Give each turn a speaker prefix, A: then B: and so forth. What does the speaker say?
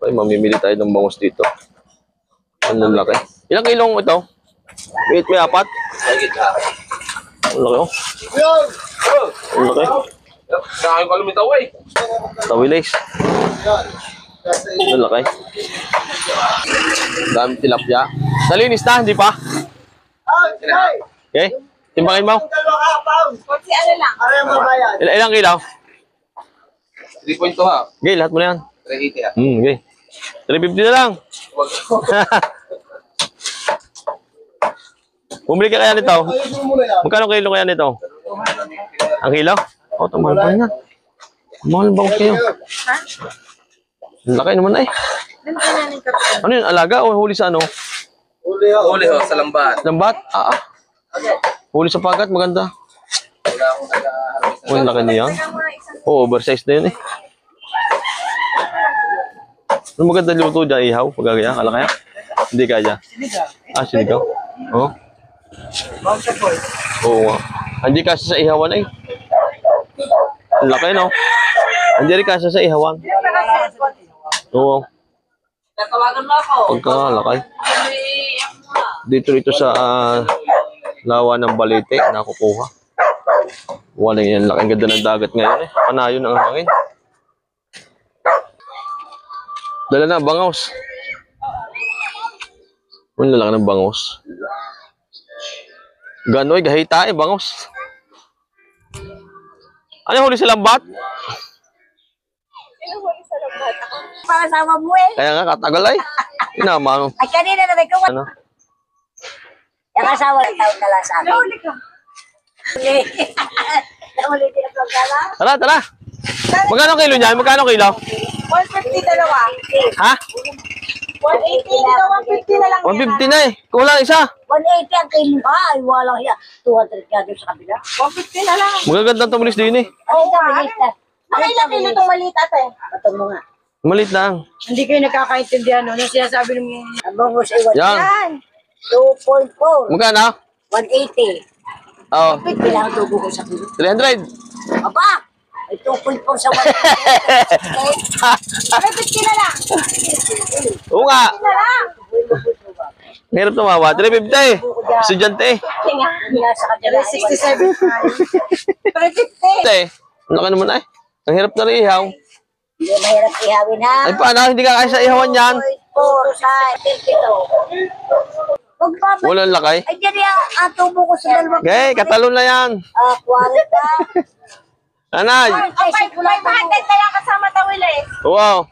A: Okay, mamimili tayo ng bangus dito. Ang laki. Ilang kilong ito? May apat? Ang laki oh. Ang laki.
B: Saan ko lumitaw eh?
A: Tawilis. Ang laki. Dami tilapia. Nalinis na, hindi pa? Okay. Timbangin mo.
C: Kasi ano lang.
A: Ilang kilaw?
B: 3.2 ha?
A: Okay, lahat mo na yan.
B: 380 ha?
A: Okay. 350 na lang. Bumili ka kaya nito? Magkano kilo kaya nito? Ang kilo? O, tamahal pa yan. Mahal ba kayo?
C: Ha?
A: Ang laki naman ay. Ano yun? Alaga o huli sa ano?
B: Huli ho, sa lambat.
A: Lambat? Huli sa pagat, maganda. Oh, ang laki niya. Oh, oversized na yun eh. Ano maganda luto dyan? Ihaw? Pagkakaya? Kala kaya? Hindi kaya? Sinigaw? Oo. Oo nga. Hindi kasi sa ihawan eh. Ang laki no? Hindi rin kasi sa ihawan. Oo.
C: Tatawagan mo ako.
A: Pagkakalakay. Dito sa lawa ng Balete, nakukuha. Walang yan, laking ganda ng dagat ngayon eh. Panayon ang hangin. Dala na, bangaws. Ang lalaki ng bangaws. Gano'y, gahita eh, bangaws. Ano yung huli sa lambat?
C: Pangasama mo eh.
A: Kaya nga, katagal ay. Inama.
C: Ay, kanina na may kawan.
A: Ano?
C: Yung asawa ng taon na lang sa akin. Nahuli ka. Nahuli din ang pagkala.
A: Tara. Magkano kilo niyan? Magkano kilo?
C: 150 dalawa.
A: Ha?
C: 180 dito, 150 na lang.
A: 150 na eh. Kulang isa.
C: 180 ang kilo. Ay, walang hiya. 200 ka doon sa kabila. 150 na lang.
A: Magagandang tumalis din eh.
C: Ay, ito, maliit na. Ay, ilang kilo itong maliit ate? Patong mo nga.
A: Malit lang.
D: Hindi kayo nakakaintindihan, no? Nung sinasabi ng
C: Abang mo sa iwan.
A: Yan.
C: 2.4.
A: Magkano?
C: 180.
A: Oo.
C: 50 lang ang tubo ko sa kilo.
A: 300.
C: Aba! Ay, 2.4 sa 180. 50 na lang.
A: Oo nga.
C: 50 na lang.
A: Hirap tumawa. 350 eh. Estudyante eh.
C: Nga sa kanila.
D: 67.
C: 350.
A: Eh. Ano ka naman ay? Ang hirap na rin ihaw.
C: Hindi mahirap ihawin ha.
A: Ay paano? Hindi ka kaya sa ihawan yan.
C: 4 sa 52. Magbabalik.
A: Walang lakay.
C: Ay, dyan ang tubo ko sa dalawa.
A: Okay, katalon na yan.
C: 40.
A: Anay.
C: Ay, 500 na lang kasama tawil eh.
A: Wow.